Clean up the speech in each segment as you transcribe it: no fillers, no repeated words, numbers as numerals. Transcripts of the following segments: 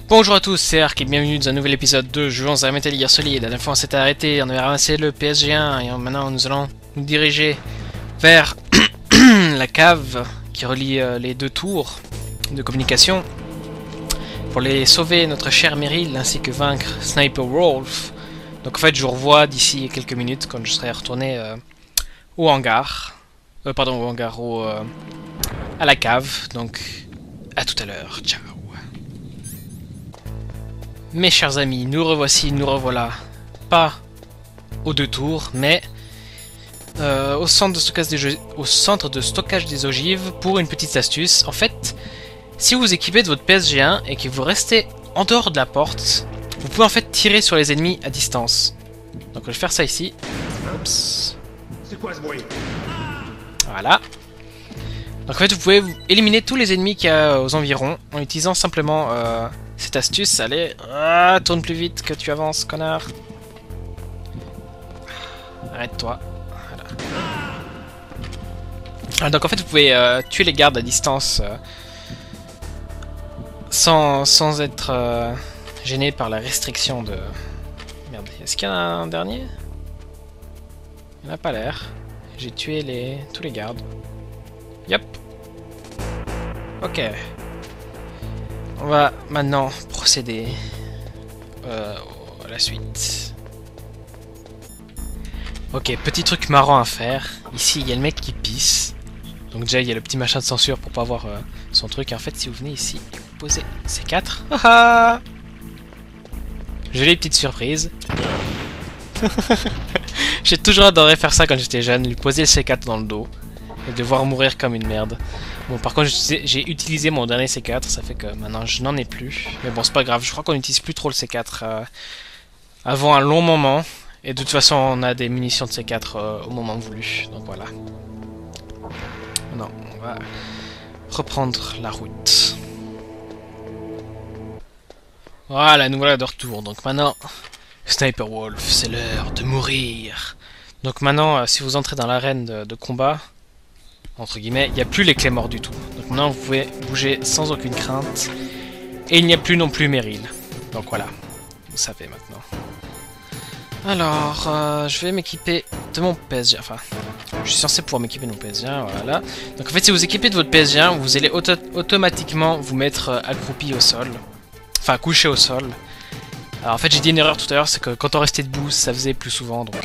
Bonjour à tous, c'est Ark et bienvenue dans un nouvel épisode de Jouons à Metal Gear Solid. La dernière fois on s'était arrêté, on avait ramassé le PSG1 et maintenant nous allons nous diriger vers la cave qui relie les deux tours de communication pour les sauver, notre cher Meryl, ainsi que vaincre Sniper Wolf. Donc en fait je vous revois d'ici quelques minutes quand je serai retourné au hangar. Pardon, au hangar, à la cave. Donc à tout à l'heure, ciao. Mes chers amis, nous revoici, nous revoilà, pas aux deux tours, mais au centre de stockage des ogives pour une petite astuce. En fait, si vous équipez de votre PSG1 et que vous restez en dehors de la porte, vous pouvez en fait tirer sur les ennemis à distance. Donc je vais faire ça ici. Oups. C'est quoi ce bruit? Voilà. Donc en fait, vous pouvez éliminer tous les ennemis qu'il y a aux environs en utilisant simplement cette astuce. Allez, tourne plus vite que tu avances, connard. Arrête-toi. Voilà. Donc en fait, vous pouvez tuer les gardes à distance sans être gêné par la restriction de... Merde, est-ce qu'il y en a un dernier? Il n'y en a pas l'air. J'ai tué tous les gardes. Yep. Ok. On va maintenant procéder à la suite. Ok, petit truc marrant à faire. Ici, il y a le mec qui pisse. Donc déjà, il y a le petit machin de censure pour pas voir son truc. Et en fait, si vous venez ici et vous posez C4... Haha. J'ai les petites surprises. J'ai toujours adoré faire ça quand j'étais jeune. Lui poser le C4 dans le dos. Et devoir mourir comme une merde. Bon, par contre, j'ai utilisé mon dernier C4, ça fait que maintenant je n'en ai plus. Mais bon, c'est pas grave, je crois qu'on n'utilise plus trop le C4 avant un long moment. Et de toute façon, on a des munitions de C4 au moment voulu. Donc voilà. Non, on va reprendre la route. Voilà, nous voilà de retour. Donc maintenant, Sniper Wolf, c'est l'heure de mourir. Donc maintenant, si vous entrez dans l'arène de combat... entre guillemets, il n'y a plus les clés morts du tout. Donc maintenant vous pouvez bouger sans aucune crainte. Et il n'y a plus non plus Meryl. Donc voilà, vous savez maintenant. Alors, je vais m'équiper de mon PSG. Enfin, je suis censé pouvoir m'équiper de mon PSG1, voilà. Donc en fait, si vous équipez de votre PSG1, vous allez automatiquement vous mettre accroupi au sol. Enfin, couché au sol. Alors en fait, j'ai dit une erreur tout à l'heure, c'est que quand on restait debout, ça faisait plus souvent. Donc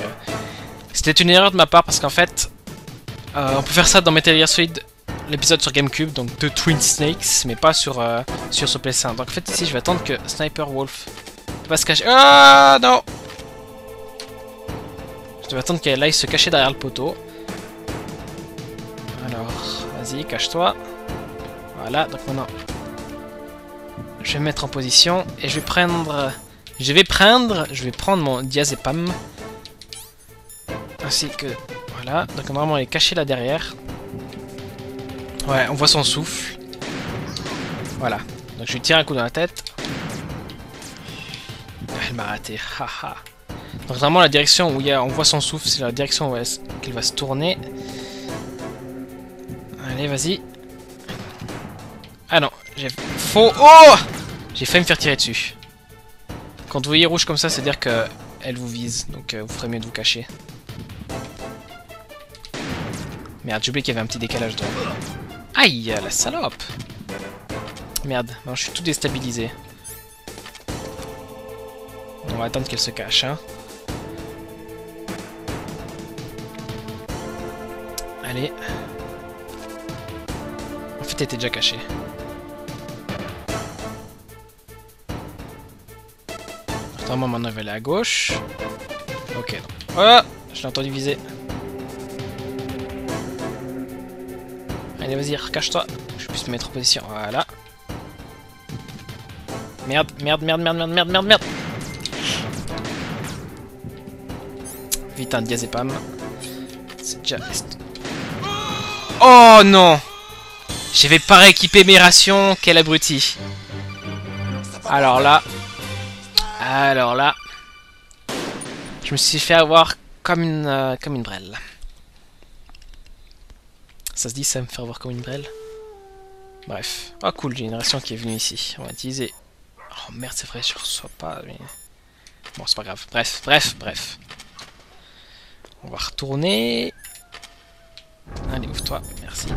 c'était une erreur de ma part parce qu'en fait... on peut faire ça dans Metal Gear Solid, l'épisode sur GameCube, donc de Twin Snakes, mais pas sur ce PS1. Donc en fait ici je vais attendre que Sniper Wolf va se cacher. Ah non! Je vais attendre qu'elle aille se cacher derrière le poteau. Alors, vas-y, cache-toi. Voilà, donc maintenant je vais me mettre en position et je vais prendre... Je vais prendre mon diazépam. Ainsi que... Voilà, donc normalement elle est cachée là derrière. Ouais, on voit son souffle. Voilà, donc je lui tire un coup dans la tête. Elle m'a raté, haha. Donc normalement la direction où on voit son souffle, c'est la direction où qu'elle va se tourner. Allez, vas-y. Ah non, j'ai faux... Oh! J'ai failli me faire tirer dessus. Quand vous voyez rouge comme ça, c'est dire que elle vous vise, donc vous ferez mieux de vous cacher. Merde, j'ai oublié qu'il y avait un petit décalage de... Aïe, la salope! Merde, non, je suis tout déstabilisé. On va attendre qu'elle se cache, hein. Allez. En fait, elle était déjà cachée. Normalement, maintenant, elle va aller à gauche. Ok, non. Oh! Je l'ai entendu viser. Allez, vas-y, recache-toi. Je puisse me mettre en position. Voilà. Merde, merde, merde, merde, merde, merde, merde, merde. Vite, un diazépam. C'est déjà... Oh non! J'avais pas rééquipé mes rations. Quel abruti. Alors là... Je me suis fait avoir comme une brêle. Ça se dit, ça me fait avoir comme une brêle. Bref. Ah cool, j'ai une ration qui est venue ici. On va utiliser Oh merde, c'est vrai, je reçois pas. Mais... Bon, c'est pas grave. Bref. On va retourner. Allez, ouvre-toi, merci.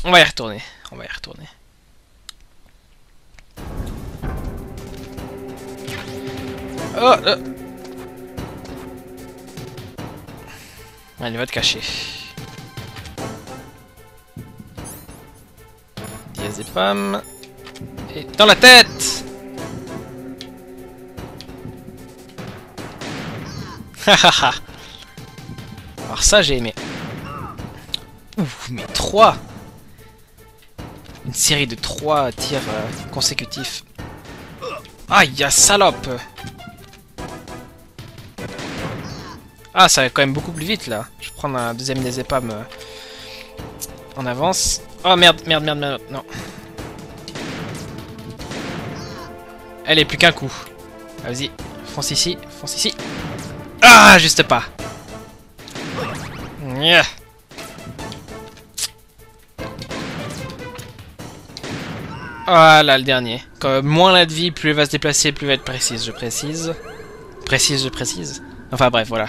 On va y retourner. Oh Allez, va te cacher. Diazépam. Et dans la tête. Hahaha. Alors ça, j'ai aimé. Ouf, mais 3. Une série de 3 tirs consécutifs. Aïe, ya salope. Ah, ça va quand même beaucoup plus vite là. Je vais prendre un deuxième diazépam en avance. Oh merde. Non. Elle est plus qu'un coup. Vas-y, fonce ici. Ah, juste pas. Yeah. Voilà le dernier. Quand moins elle a de vie, plus elle va se déplacer, plus elle va être précise, je précise. Enfin bref, voilà.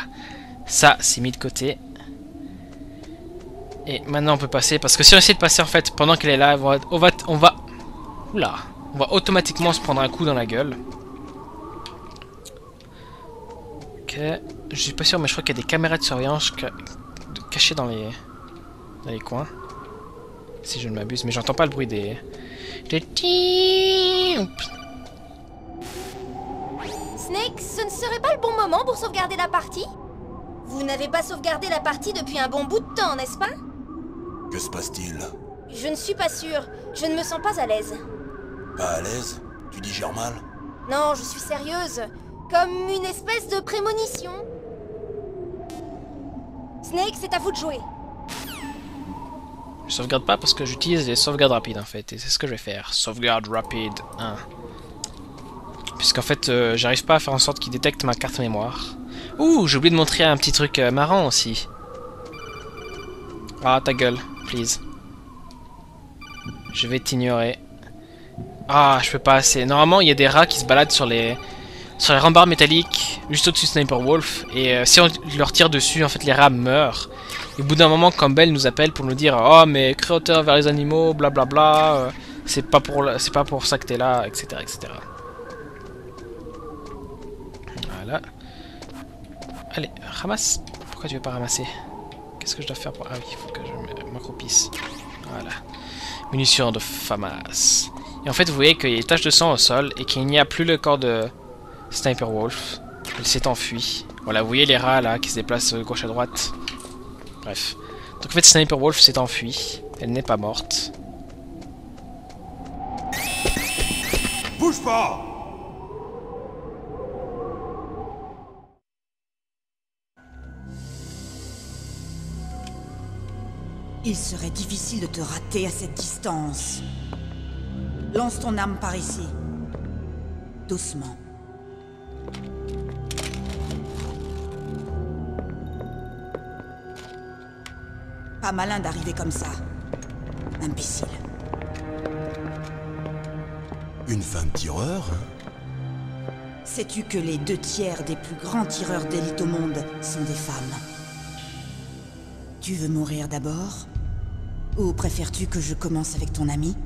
Ça, c'est mis de côté. Et maintenant on peut passer, parce que si on essaie de passer en fait, pendant qu'elle est là, on va automatiquement se prendre un coup dans la gueule. Ok. Je suis pas sûr, mais je crois qu'il y a des caméras de surveillance cachées dans les coins. Si je ne m'abuse, mais j'entends pas le bruit des... Snake, ce ne serait pas le bon moment pour sauvegarder la partie? Vous n'avez pas sauvegardé la partie depuis un bon bout de temps, n'est-ce pas? Que se passe-t-il? Je ne suis pas sûre. Je ne me sens pas à l'aise. Pas à l'aise? Tu digères mal? Non, je suis sérieuse. Comme une espèce de prémonition. Snake, c'est à vous de jouer. Je sauvegarde pas parce que j'utilise les sauvegardes rapides en fait, et c'est ce que je vais faire. Sauvegarde rapide 1. Puisqu'en fait, j'arrive pas à faire en sorte qu'il détecte ma carte mémoire. Ouh, j'ai oublié de montrer un petit truc marrant aussi. Ah, ta gueule, please. Je vais t'ignorer. Ah, je peux pas assez. Normalement, il y a des rats qui se baladent sur les rambardes métalliques, juste au-dessus de Sniper Wolf. Et si on leur tire dessus, en fait, les rats meurent. Et au bout d'un moment, Campbell nous appelle pour nous dire: oh, mais créateur vers les animaux, blablabla, c'est pas pour ça que t'es là, etc. Voilà. Allez, ramasse. Pourquoi tu veux pas ramasser? Qu'est-ce que je dois faire pour... Ah oui, il faut que je m'accroupisse. Voilà. Munitions de FAMAS. Et en fait, vous voyez qu'il y a des taches de sang au sol et qu'il n'y a plus le corps de Sniper Wolf. Il s'est enfui. Voilà, vous voyez les rats là qui se déplacent de gauche à droite. Bref. Donc en fait, Sniper Wolf s'est enfui. Elle n'est pas morte. Bouge pas! Il serait difficile de te rater à cette distance. Lance ton arme par ici. Doucement. Pas malin d'arriver comme ça. Imbécile. Une femme tireur? Sais-tu que les 2/3 des plus grands tireurs d'élite au monde sont des femmes? Tu veux mourir d'abord? Ou préfères-tu que je commence avec ton ami?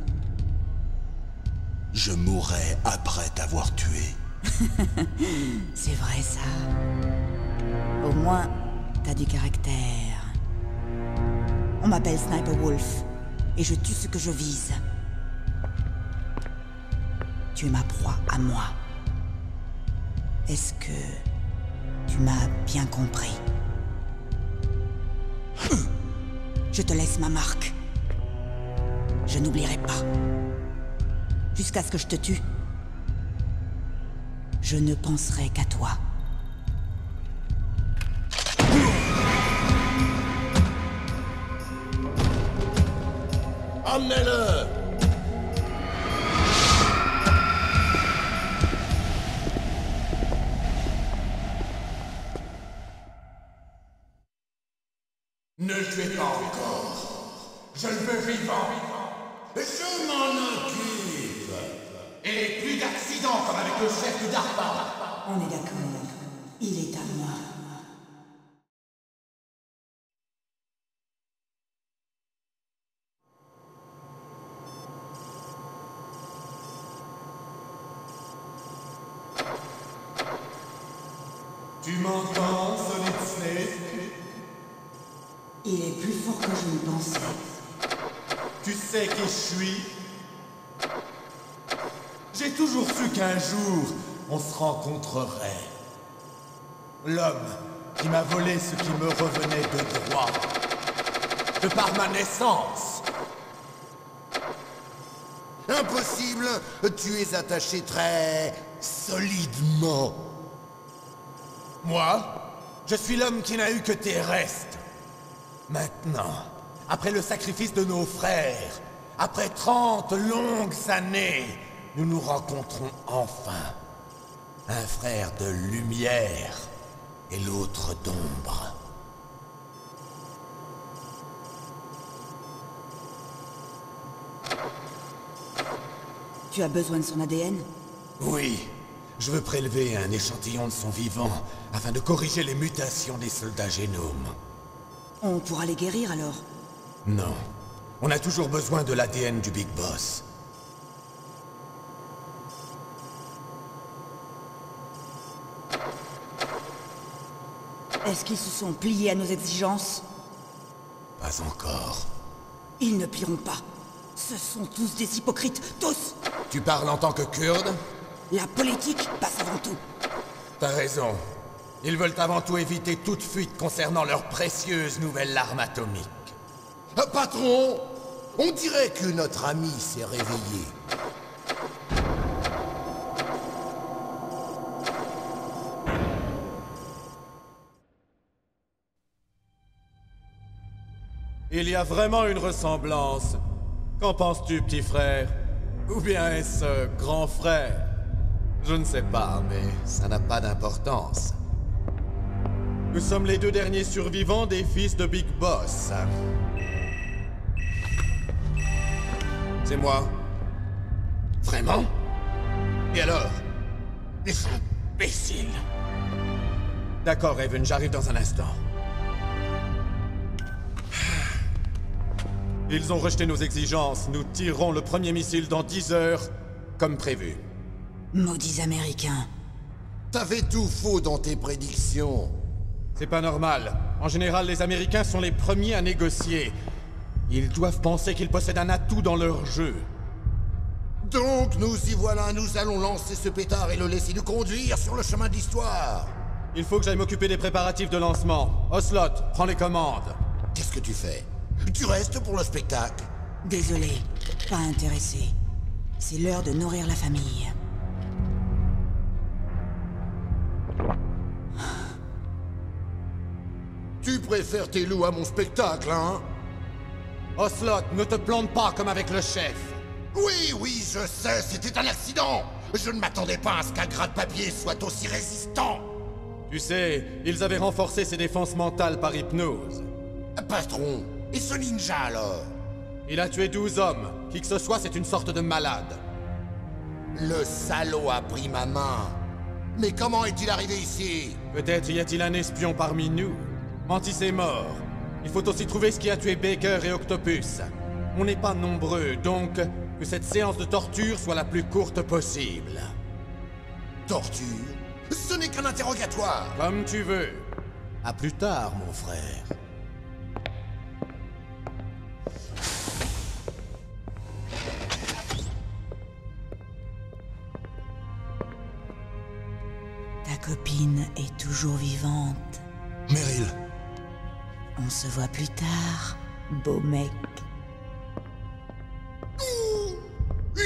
Je mourrai après t'avoir tué. C'est vrai ça. Au moins, t'as du caractère. On m'appelle Sniper Wolf, et je tue ce que je vise. Tu es ma proie à moi. Est-ce que tu m'as bien compris? Je te laisse ma marque. Je n'oublierai pas. Jusqu'à ce que je te tue. Je ne penserai qu'à toi. Emmenez-le! Ne le tuez pas encore. Je le veux vivant. Je m'en occupe. du DARPA. On est d'accord. Il est à moi. Tu m'entends, Solid Snake? Il est plus fort que je ne pensais. Tu sais qui je suis? J'ai toujours su qu'un jour, on se rencontrerait. L'homme qui m'a volé ce qui me revenait de droit. De par ma naissance. Impossible, tu es attaché très solidement. Moi, je suis l'homme qui n'a eu que tes restes. Maintenant, après le sacrifice de nos frères, après 30 longues années, nous nous rencontrons enfin. Un frère de lumière et l'autre d'ombre. Tu as besoin de son ADN? Oui, je veux prélever un échantillon de son vivant afin de corriger les mutations des soldats génomes. On pourra les guérir alors? Non, on a toujours besoin de l'ADN du Big Boss. Est-ce qu'ils se sont pliés à nos exigences? Pas encore. Ils ne plieront pas. Ce sont tous des hypocrites, tous! Tu parles en tant que Kurde? La politique passe avant tout. T'as raison. Ils veulent avant tout éviter toute fuite concernant leur précieuse nouvelle arme atomique. Patron, on dirait que notre ami s'est réveillé. Il y a vraiment une ressemblance. Qu'en penses-tu, petit frère? Ou bien est-ce grand frère? Je ne sais pas, mais ça n'a pas d'importance. Nous sommes les deux derniers survivants des fils de Big Boss. C'est moi. Vraiment? Et alors? Les imbéciles. D'accord, Raven, j'arrive dans un instant. Ils ont rejeté nos exigences. Nous tirerons le premier missile dans 10 heures, comme prévu. Maudits Américains. T'avais tout faux dans tes prédictions. C'est pas normal. En général, les Américains sont les premiers à négocier. Ils doivent penser qu'ils possèdent un atout dans leur jeu. Donc, nous y voilà, nous allons lancer ce pétard et le laisser nous conduire sur le chemin de l'histoire. Il faut que j'aille m'occuper des préparatifs de lancement. Ocelot, prends les commandes. Qu'est-ce que tu fais? Tu restes pour le spectacle? Désolé, pas intéressé. C'est l'heure de nourrir la famille. Tu préfères tes loups à mon spectacle, hein? Ocelot, ne te plante pas comme avec le chef. Oui, oui, je sais, c'était un accident. Je ne m'attendais pas à ce qu'un gras de papier soit aussi résistant. Tu sais, ils avaient renforcé ses défenses mentales par hypnose. Patron, et ce ninja alors? Il a tué 12 hommes. Qui que ce soit, c'est une sorte de malade. Le salaud a pris ma main. Mais comment est-il arrivé ici? Peut-être y a-t-il un espion parmi nous. Mantis est mort. Il faut aussi trouver ce qui a tué Baker et Octopus. On n'est pas nombreux, donc que cette séance de torture soit la plus courte possible. Torture? Ce n'est qu'un interrogatoire. Comme tu veux. À plus tard, mon frère. Ta copine est toujours vivante. Meryl. On se voit plus tard, beau mec.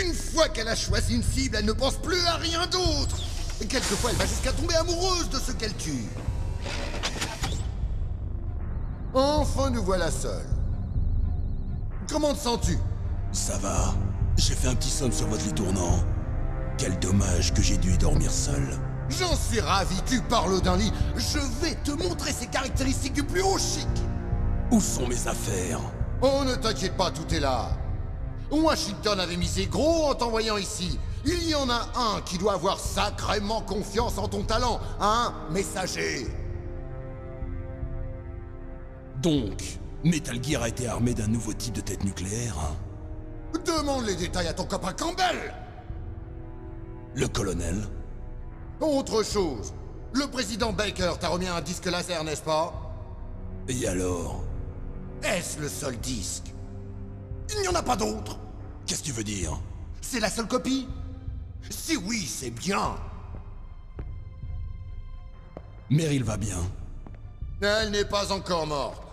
Une fois qu'elle a choisi une cible, elle ne pense plus à rien d'autre. Et quelquefois, elle va jusqu'à tomber amoureuse de ce qu'elle tue. Enfin, nous voilà seuls. Comment te sens-tu? Ça va. J'ai fait un petit somme sur votre lit tournant. Quel dommage que j'ai dû y dormir seul. J'en suis ravi, tu parles d'un lit. Je vais te montrer ses caractéristiques du plus haut chic. Où sont mes affaires? Oh, ne t'inquiète pas, tout est là. Washington avait misé gros en t'envoyant ici. Il y en a un qui doit avoir sacrément confiance en ton talent, un messager. Donc, Metal Gear a été armé d'un nouveau type de tête nucléaire, hein? Demande les détails à ton copain Campbell. Le colonel? Autre chose, le président Baker t'a remis un disque laser, n'est-ce pas? Et alors? Est-ce le seul disque? Il n'y en a pas d'autre. Qu'est-ce que tu veux dire? C'est la seule copie? Si oui, c'est bien. Meryl va bien. Elle n'est pas encore morte.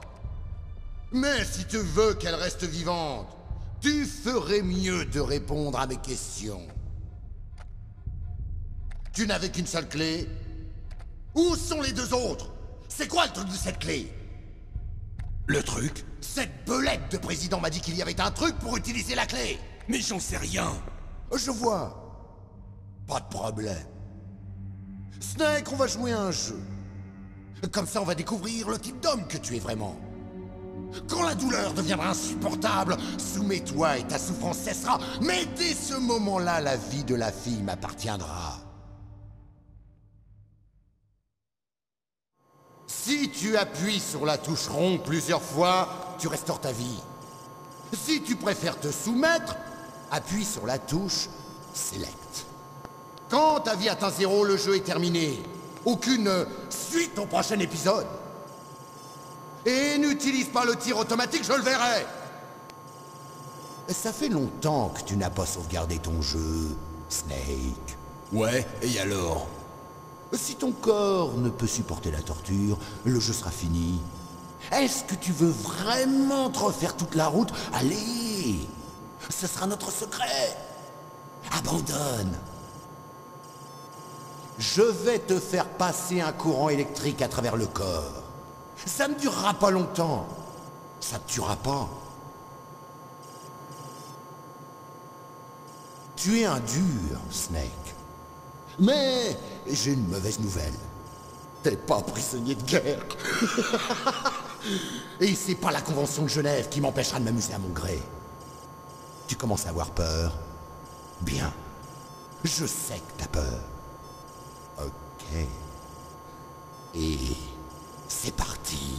Mais si tu veux qu'elle reste vivante, tu ferais mieux de répondre à mes questions. Tu n'avais qu'une seule clé? Où sont les deux autres? C'est quoi le truc de cette clé? Le truc? Cette belette de président m'a dit qu'il y avait un truc pour utiliser la clé. Mais j'en sais rien. Je vois. Pas de problème. Snake, on va jouer à un jeu. Comme ça, on va découvrir le type d'homme que tu es vraiment. Quand la douleur deviendra insupportable, soumets-toi et ta souffrance cessera. Mais dès ce moment-là, la vie de la fille m'appartiendra. Si tu appuies sur la touche rond plusieurs fois, tu restaures ta vie. Si tu préfères te soumettre, appuie sur la touche Select. Quand ta vie atteint 0, le jeu est terminé. Aucune suite au prochain épisode. Et n'utilise pas le tir automatique, je le verrai. Ça fait longtemps que tu n'as pas sauvegardé ton jeu, Snake. Ouais, et alors? Si ton corps ne peut supporter la torture, le jeu sera fini. Est-ce que tu veux vraiment te refaire toute la route? Allez! Ce sera notre secret! Abandonne! Je vais te faire passer un courant électrique à travers le corps. Ça ne durera pas longtemps. Ça ne tuera pas. Tu es un dur, Snake. Mais j'ai une mauvaise nouvelle. T'es pas prisonnier de guerre. Et c'est pas la Convention de Genève qui m'empêchera de m'amuser à mon gré. Tu commences à avoir peur? Bien. Je sais que t'as peur. Ok. Et c'est parti.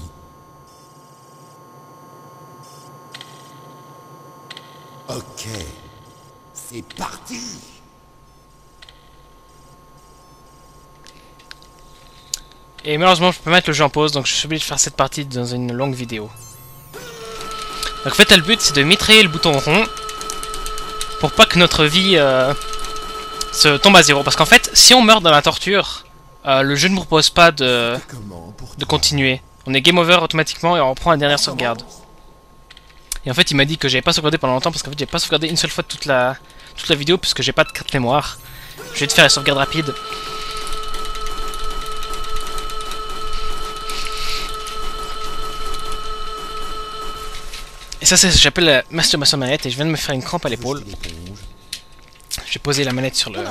Ok. C'est parti. Et malheureusement, je peux pas mettre le jeu en pause, donc je suis obligé de faire cette partie dans une longue vidéo. Donc en fait, le but, c'est de mitrailler le bouton rond pour pas que notre vie se tombe à 0. Parce qu'en fait, si on meurt dans la torture, le jeu ne nous propose pas de continuer. On est game over automatiquement et on reprend la dernière sauvegarde. Et en fait, il m'a dit que j'avais pas sauvegardé pendant longtemps parce qu'en fait, j'avais pas sauvegardé une seule fois toute la vidéo puisque j'ai pas de carte mémoire. Je vais te faire la sauvegarde rapide. Et ça, c'est ce que j'appelle la masturbation manette et je viens de me faire une crampe à l'épaule. J'ai posé la manette sur le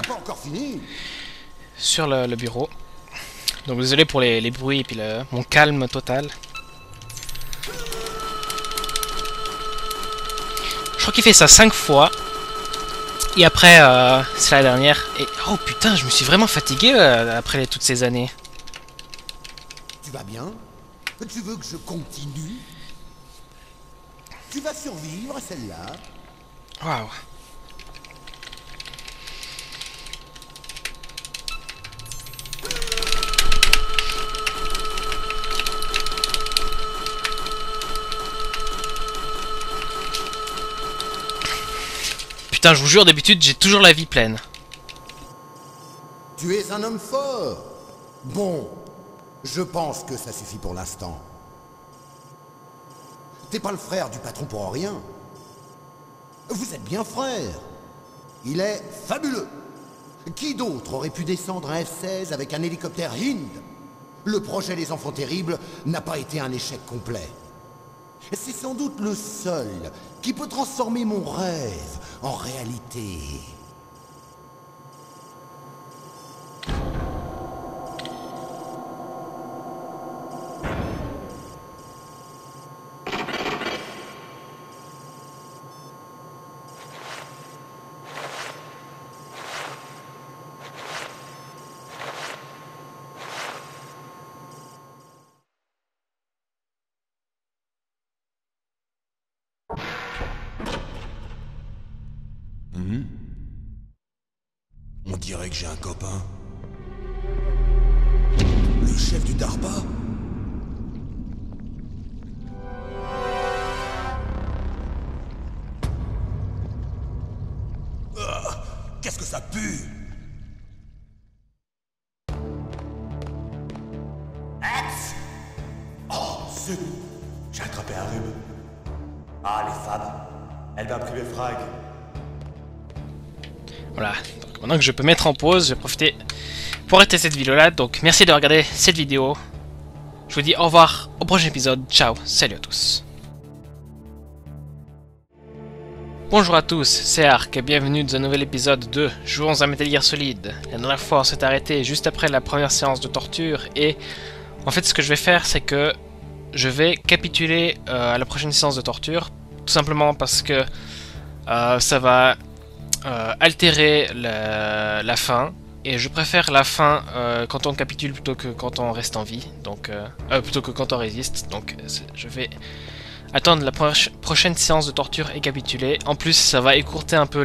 bureau. Donc désolé pour les bruits et puis mon calme total. Je crois qu'il fait ça 5 fois. Et après, c'est la dernière. Et oh putain, je me suis vraiment fatigué après toutes ces années. Tu vas bien? Tu veux que je continue? Tu vas survivre à celle-là? Waouh. Putain, je vous jure, d'habitude, j'ai toujours la vie pleine. Tu es un homme fort. Bon, je pense que ça suffit pour l'instant. T'es pas le frère du patron pour rien. Vous êtes bien frères. Il est fabuleux. Qui d'autre aurait pu descendre un F-16 avec un hélicoptère Hind? Le projet des Enfants Terribles n'a pas été un échec complet. C'est sans doute le seul qui peut transformer mon rêve en réalité. dirais que j'ai un copain. Le chef du DARPA? Qu'est-ce que ça pue? Oh, zut! J'ai attrapé un rhume. Ah, les femmes. Elle va priver Frag. Voilà, donc maintenant que je peux mettre en pause, je vais profiter pour arrêter cette vidéo là. Donc merci de regarder cette vidéo. Je vous dis au revoir au prochain épisode. Ciao, salut à tous. Bonjour à tous, c'est Ark et bienvenue dans un nouvel épisode de Jouons à Metal Gear Solid. La dernière fois on s'est arrêté juste après la première séance de torture et en fait ce que je vais faire c'est que je vais capituler à la prochaine séance de torture. Tout simplement parce que ça va altérer la fin. Et je préfère la fin quand on capitule plutôt que quand on reste en vie. Donc, plutôt que quand on résiste. Donc je vais attendre la prochaine séance de torture et capituler. En plus ça va écourter un peu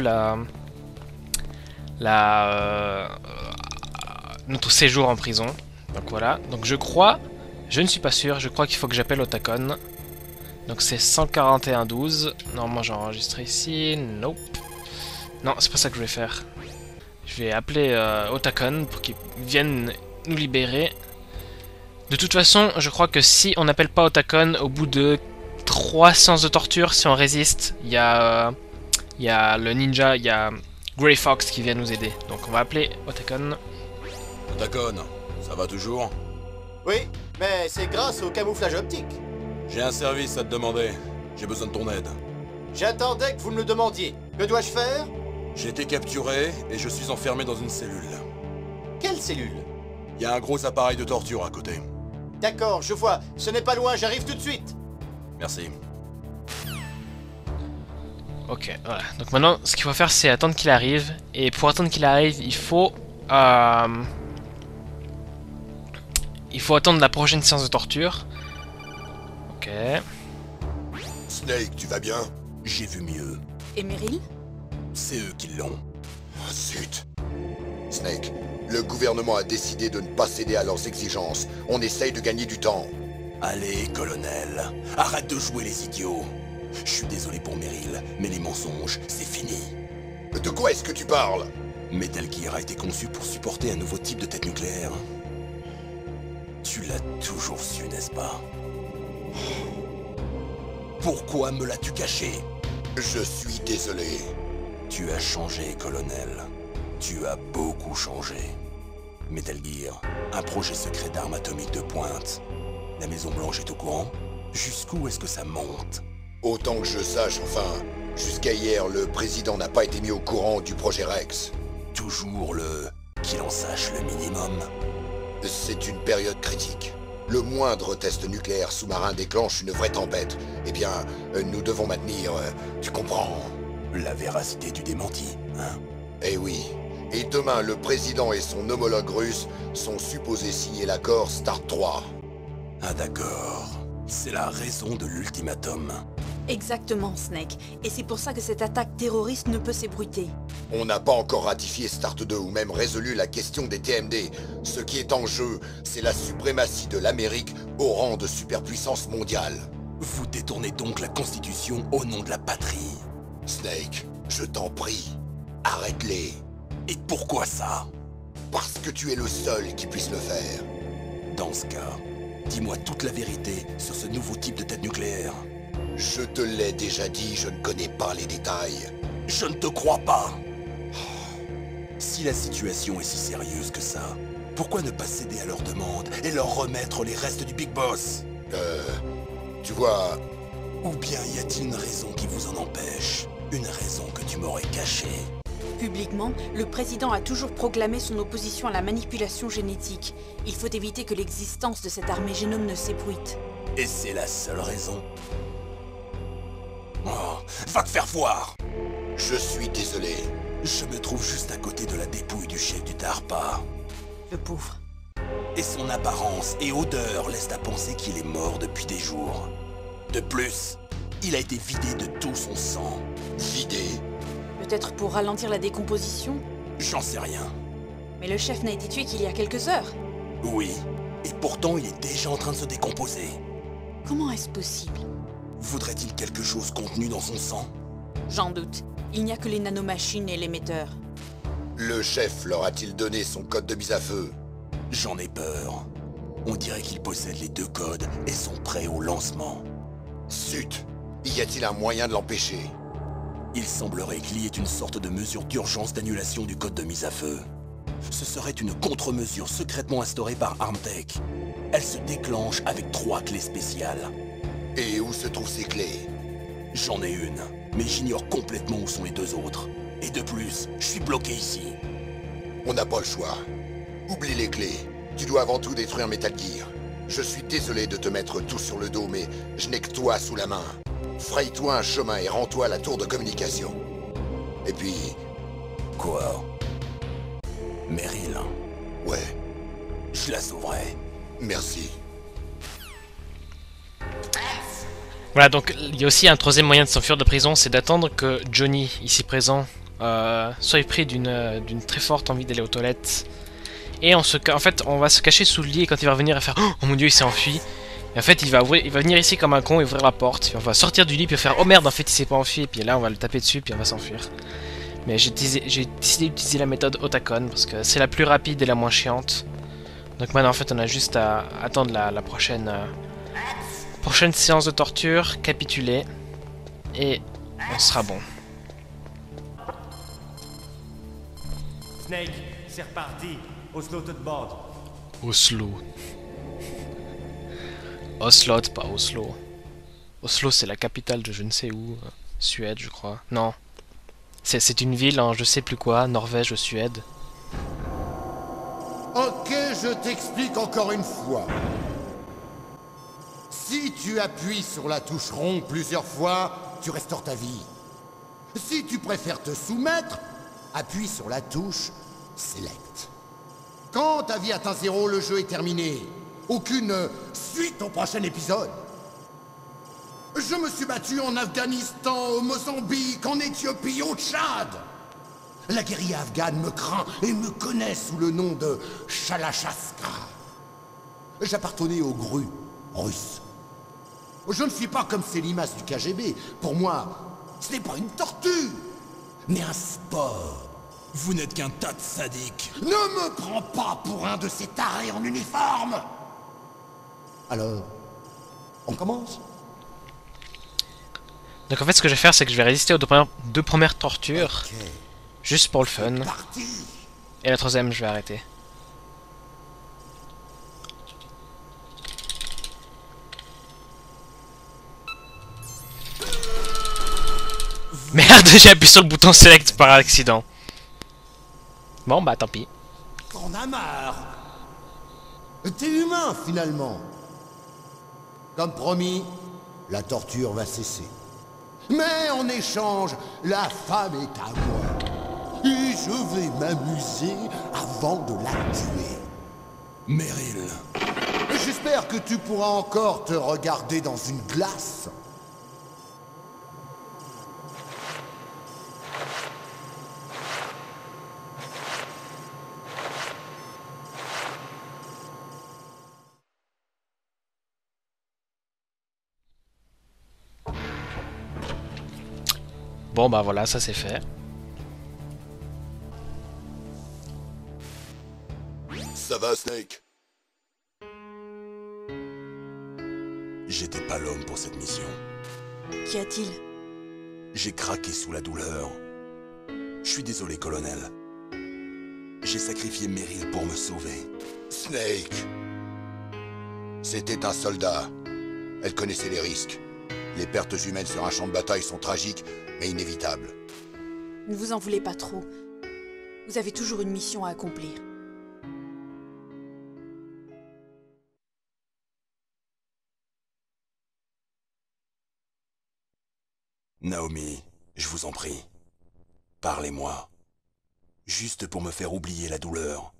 notre séjour en prison. Donc voilà. Donc je crois, je ne suis pas sûr, je crois qu'il faut que j'appelle Otacon. Donc c'est 141-12. Normalement j'ai enregistré ici. Nope. Non, c'est pas ça que je vais faire. Je vais appeler Otacon pour qu'il vienne nous libérer. De toute façon, je crois que si on n'appelle pas Otacon, au bout de 3 séances de torture, si on résiste, il y a le ninja, il y a Grey Fox qui vient nous aider. Donc on va appeler Otacon. Otacon, ça va toujours? Oui, mais c'est grâce au camouflage optique. J'ai un service à te demander. J'ai besoin de ton aide. J'attendais que vous me le demandiez. Que dois-je faire? J'ai été capturé et je suis enfermé dans une cellule. Quelle cellule? Il y a un gros appareil de torture à côté. D'accord, je vois. Ce n'est pas loin, j'arrive tout de suite. Merci. Ok, voilà. Donc maintenant, ce qu'il faut faire, c'est attendre qu'il arrive. Et pour attendre qu'il arrive, il faut attendre la prochaine séance de torture. Ok. Snake, tu vas bien? J'ai vu mieux. Et Meryl? C'est eux qui l'ont. Oh, zut. Snake, le gouvernement a décidé de ne pas céder à leurs exigences. On essaye de gagner du temps. Allez, colonel, arrête de jouer les idiots. Je suis désolé pour Meryl, mais les mensonges, c'est fini. De quoi est-ce que tu parles? Metal Gear a été conçu pour supporter un nouveau type de tête nucléaire. Tu l'as toujours su, n'est-ce pas? Pourquoi me l'as-tu caché? Je suis désolé. Tu as changé, colonel. Tu as beaucoup changé. Metal Gear, un projet secret d'armes atomiques de pointe. La Maison Blanche est au courant? Jusqu'où est-ce que ça monte? Autant que je sache, enfin, jusqu'à hier, le président n'a pas été mis au courant du projet Rex. Toujours le... qu'il en sache le minimum. C'est une période critique. Le moindre test nucléaire sous-marin déclenche une vraie tempête. Eh bien, nous devons maintenir... tu comprends? La véracité du démenti, hein? Eh oui. Et demain, le président et son homologue russe sont supposés signer l'accord START 3. Ah d'accord. C'est la raison de l'ultimatum. Exactement, Snake. Et c'est pour ça que cette attaque terroriste ne peut s'ébruiter. On n'a pas encore ratifié START 2 ou même résolu la question des TMD. Ce qui est en jeu, c'est la suprématie de l'Amérique au rang de superpuissance mondiale. Vous détournez donc la Constitution au nom de la patrie. Snake, je t'en prie, arrête-les. Et pourquoi ça? Parce que tu es le seul qui puisse le faire. Dans ce cas, dis-moi toute la vérité sur ce nouveau type de tête nucléaire. Je te l'ai déjà dit, je ne connais pas les détails. Je ne te crois pas. Si la situation est si sérieuse que ça, pourquoi ne pas céder à leurs demandes et leur remettre les restes du Big Boss? Tu vois... Ou bien y a-t-il une raison qui vous en empêche? Une raison que tu m'aurais cachée? Publiquement, le président a toujours proclamé son opposition à la manipulation génétique. Il faut éviter que l'existence de cette armée génome ne s'ébruite. Et c'est la seule raison? Oh, va te faire voir! Je suis désolé. Je me trouve juste à côté de la dépouille du chef du DARPA. Le pauvre. Et son apparence et odeur laissent à penser qu'il est mort depuis des jours. De plus, il a été vidé de tout son sang. Vidé? Peut-être pour ralentir la décomposition? J'en sais rien. Mais le chef n'a été tué qu'il y a quelques heures. Oui, et pourtant il est déjà en train de se décomposer. Comment est-ce possible? Voudrait-il quelque chose contenu dans son sang? J'en doute. Il n'y a que les nanomachines et l'émetteur. Le chef leur a-t-il donné son code de mise à feu? J'en ai peur. On dirait qu'ils possèdent les 2 codes et sont prêts au lancement. Zut! Y a-t-il un moyen de l'empêcher? Il semblerait qu'il y ait une sorte de mesure d'urgence d'annulation du code de mise à feu. Ce serait une contre-mesure secrètement instaurée par Armtech. Elle se déclenche avec 3 clés spéciales. Et où se trouvent ces clés? J'en ai une, mais j'ignore complètement où sont les 2 autres. Et de plus, je suis bloqué ici. On n'a pas le choix. Oublie les clés. Tu dois avant tout détruire Metal Gear. Je suis désolé de te mettre tout sur le dos, mais je n'ai que toi sous la main. Fraye-toi un chemin et rends-toi à la tour de communication. Et puis... Quoi? Meryl, Ouais, je la sauverai. merci. Voilà, donc il y a aussi un troisième moyen de s'enfuir de prison, c'est d'attendre que Johnny, ici présent, soit pris d'une très forte envie d'aller aux toilettes. Et en fait, on va se cacher sous le lit et quand il va revenir, il va faire « Oh mon dieu, il s'est enfui !» Et en fait, il va venir ici comme un con et ouvrir la porte. Puis on va sortir du lit puis faire « Oh merde, en fait, il s'est pas enfui !» Et puis là, on va le taper dessus puis on va s'enfuir. Mais j'ai décidé d'utiliser la méthode Otacon parce que c'est la plus rapide et la moins chiante. Donc maintenant, en fait, on a juste à attendre la prochaine séance de torture, capituler, et on sera bon. Snake, c'est reparti. Oslo te demande. Oslo. Oslo, pas Oslo. Oslo, c'est la capitale de je ne sais où. Suède, je crois. Non. C'est une ville en je sais plus quoi, Norvège ou Suède. Ok, je t'explique encore une fois. Si tu appuies sur la touche rond plusieurs fois, tu restaures ta vie. Si tu préfères te soumettre, appuie sur la touche Select. Quand ta vie atteint 0, le jeu est terminé. Aucune suite au prochain épisode. Je me suis battu en Afghanistan, au Mozambique, en Éthiopie, au Tchad. La guérilla afghane me craint et me connaît sous le nom de Chalachaska. J'appartenais aux grues russes. Je ne suis pas comme ces limaces du KGB. Pour moi, ce n'est pas une tortue, mais un sport. Vous n'êtes qu'un tas de sadiques. Ne me prends pas pour un de ces tarés en uniforme. Alors, on commence? Donc en fait, ce que je vais faire, c'est que je vais résister aux deux premières tortures. Ok, Juste pour le fun. parti. Et la troisième, je vais arrêter. Merde, j'ai appuyé sur le bouton select par accident. Bon, bah tant pis. T'en as marre. T'es humain, finalement. Comme promis, la torture va cesser. Mais en échange, la femme est à moi. Et je vais m'amuser avant de la tuer. Meryl. J'espère que tu pourras encore te regarder dans une glace. Bon, bah voilà, ça c'est fait. Ça va, Snake? J'étais pas l'homme pour cette mission. Qu'y a-t-il? J'ai craqué sous la douleur. Je suis désolé, colonel. J'ai sacrifié Meryl pour me sauver. Snake. C'était un soldat. Elle connaissait les risques. Les pertes humaines sur un champ de bataille sont tragiques, mais inévitables. Ne vous en voulez pas trop. Vous avez toujours une mission à accomplir. Naomi, je vous en prie. Parlez-moi. Juste pour me faire oublier la douleur.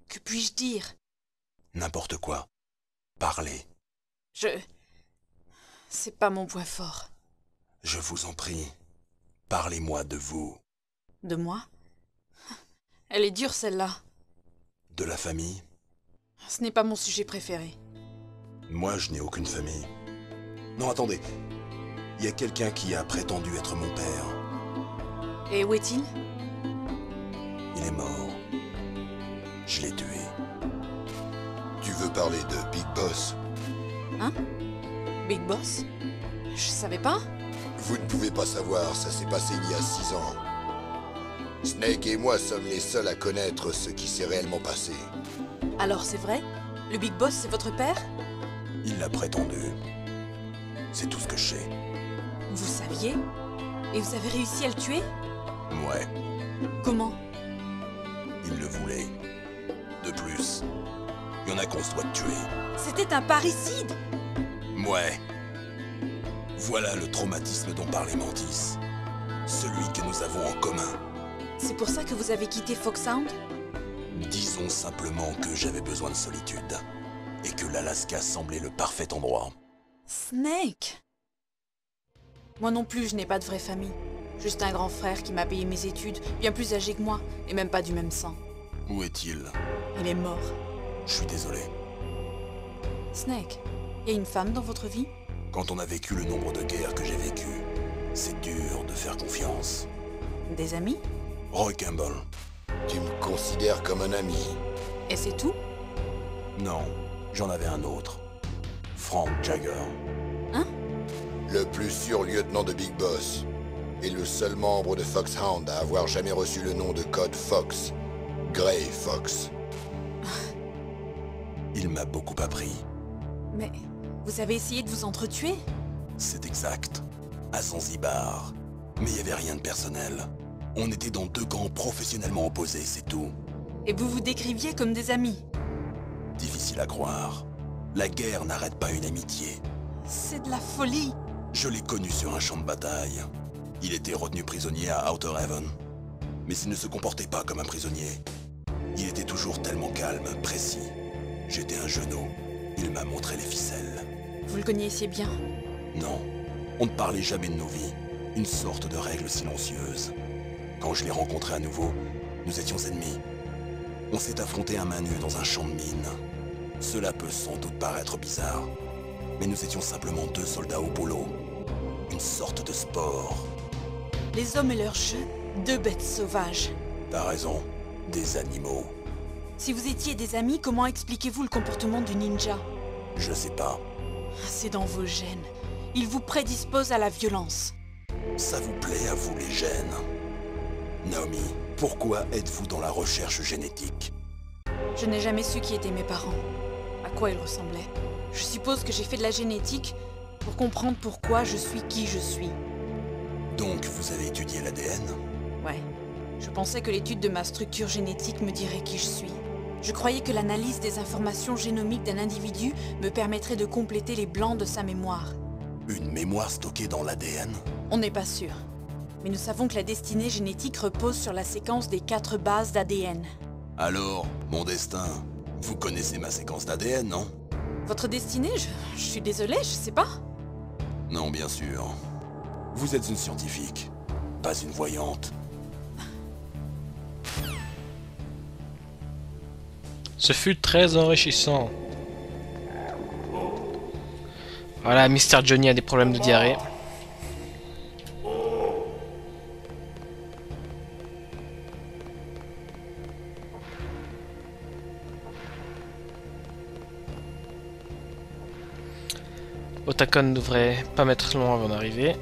Que puis-je dire? N'importe quoi. Parlez. C'est pas mon point fort. Je vous en prie. Parlez-moi de vous. De moi? Elle est dure, celle-là. De la famille? Ce n'est pas mon sujet préféré. Moi, je n'ai aucune famille. Non, attendez. Il y a quelqu'un qui a prétendu être mon père. Et où est-il? Il est mort. Je l'ai tué. Tu veux parler de Big Boss? Hein? Big Boss? Je savais pas. Vous ne pouvez pas savoir, ça s'est passé il y a 6 ans. Snake et moi sommes les seuls à connaître ce qui s'est réellement passé. Alors c'est vrai? Le Big Boss, c'est votre père? Il l'a prétendu. C'est tout ce que je sais. Vous saviez? Et vous avez réussi à le tuer? Ouais, Comment? il le voulait. De plus, il y en a qu'on se doit de tuer. C'était un parricide! Ouais. Voilà le traumatisme dont parlait Mantis. Celui que nous avons en commun. C'est pour ça que vous avez quitté Foxhound? Disons simplement que j'avais besoin de solitude. Et que l'Alaska semblait le parfait endroit. Snake! Moi non plus, je n'ai pas de vraie famille. Juste un grand frère qui m'a payé mes études, bien plus âgé que moi, et même pas du même sang. Où est-il? Il est mort. Je suis désolé. Snake, y a une femme dans votre vie? Quand on a vécu le nombre de guerres que j'ai vécues, c'est dur de faire confiance. Des amis? Roy Campbell. Tu me considères comme un ami. Et c'est tout? Non, j'en avais un autre. Frank Jagger. Le plus sûr lieutenant de Big Boss. Et le seul membre de Foxhound à avoir jamais reçu le nom de code Fox. Grey Fox. Il m'a beaucoup appris. Mais vous avez essayé de vous entretuer? C'est exact. À Zanzibar. Mais il n'y avait rien de personnel. On était dans 2 camps professionnellement opposés, c'est tout. Et vous vous décriviez comme des amis? Difficile à croire. La guerre n'arrête pas une amitié. C'est de la folie! Je l'ai connu sur un champ de bataille. Il était retenu prisonnier à Outer Haven. Mais il ne se comportait pas comme un prisonnier. Il était toujours tellement calme, précis. J'étais un genou. Il m'a montré les ficelles. Vous le connaissiez bien? Non, on ne parlait jamais de nos vies. Une sorte de règle silencieuse. Quand je l'ai rencontré à nouveau, nous étions ennemis. On s'est affrontés à main nue dans un champ de mines. Cela peut sans doute paraître bizarre, mais nous étions simplement 2 soldats au boulot. Une sorte de sport. Les hommes et leurs jeux, 2 bêtes sauvages. T'as raison, des animaux. Si vous étiez des amis, comment expliquez-vous le comportement du ninja? Je sais pas. C'est dans vos gènes. Il vous prédispose à la violence. Ça vous plaît à vous les gènes? Naomi, pourquoi êtes-vous dans la recherche génétique? Je n'ai jamais su qui étaient mes parents. À quoi ils ressemblaient. Je suppose que j'ai fait de la génétique pour comprendre pourquoi je suis qui je suis. Donc vous avez étudié l'ADN? Ouais. Je pensais que l'étude de ma structure génétique me dirait qui je suis. Je croyais que l'analyse des informations génomiques d'un individu me permettrait de compléter les blancs de sa mémoire. Une mémoire stockée dans l'ADN? On n'est pas sûr. Mais nous savons que la destinée génétique repose sur la séquence des 4 bases d'ADN. Alors, mon destin, vous connaissez ma séquence d'ADN, non? Votre destinée? Je suis désolée, je sais pas. Non, bien sûr. Vous êtes une scientifique, pas une voyante. Ce fut très enrichissant. Voilà, Mr. Johnny a des problèmes de diarrhée. Otacon ne devrait pas mettre long avant d'arriver.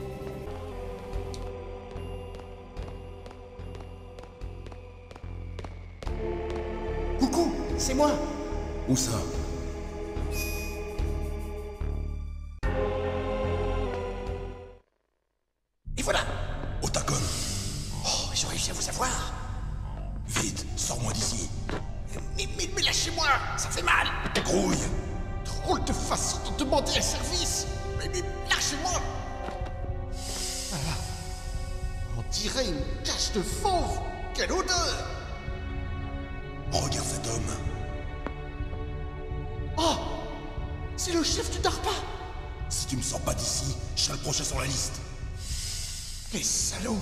Coucou, c'est moi. Où ça? Et voilà. Otacon! Oh, ils ont réussi à vous avoir. Vite, sors-moi d'ici! Mais lâchez-moi, ça fait mal. Grouille! Drôle de façon de demander un service. Mais lâchez-moi. On dirait une cage de fauve. Quelle odeur. Regarde cet homme! Oh, c'est le chef du DARPA. Si tu me sors pas d'ici, je serai le prochain sur la liste! Les salauds.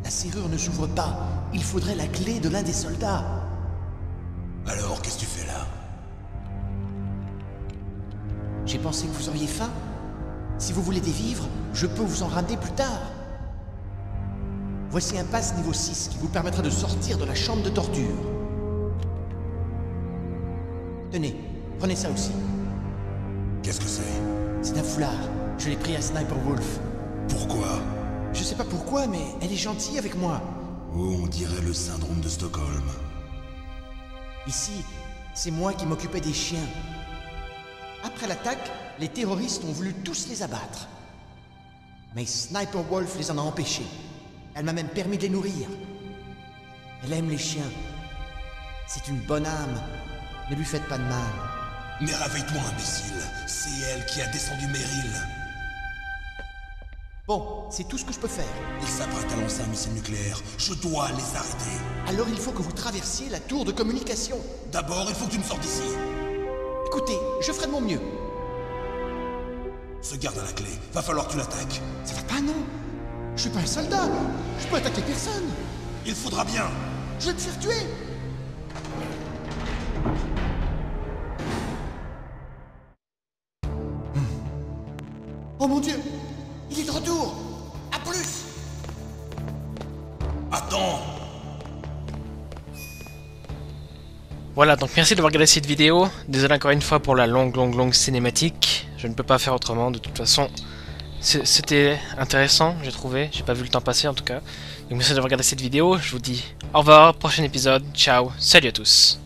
La serrure ne s'ouvre pas. Il faudrait la clé de l'un des soldats. pensé que vous auriez faim. Si vous voulez des vivres, je peux vous en ramener plus tard. Voici un pass niveau 6 qui vous permettra de sortir de la chambre de torture. Tenez, prenez ça aussi. Qu'est-ce que c'est? C'est un foulard. Je l'ai pris à Sniper Wolf. Pourquoi? Je sais pas pourquoi, mais elle est gentille avec moi. Oh, on dirait le syndrome de Stockholm. Ici, c'est moi qui m'occupais des chiens. Après l'attaque, les terroristes ont voulu tous les abattre. Mais Sniper Wolf les en a empêchés. Elle m'a même permis de les nourrir. Elle aime les chiens. C'est une bonne âme. Ne lui faites pas de mal. Mais réveille-toi, imbécile. C'est elle qui a descendu Meryl. Bon, c'est tout ce que je peux faire. Ils s'apprêtent à lancer un missile nucléaire. Je dois les arrêter. Alors il faut que vous traversiez la tour de communication. D'abord, il faut que tu me sortes d'ici. Écoutez, je ferai de mon mieux. Ce garde à la clé. Va falloir que tu l'attaques. Ça va pas, non? Je suis pas un soldat. Je peux attaquer personne. Il faudra bien. Je vais te faire tuer. Oh mon Dieu! Il est de retour! À plus! Attends! Voilà, donc merci d'avoir regardé cette vidéo. Désolé encore une fois pour la longue cinématique. Je ne peux pas faire autrement, de toute façon. C'était intéressant, j'ai trouvé. J'ai pas vu le temps passer en tout cas. Donc merci d'avoir regardé cette vidéo. Je vous dis au revoir, prochain épisode. Ciao, salut à tous.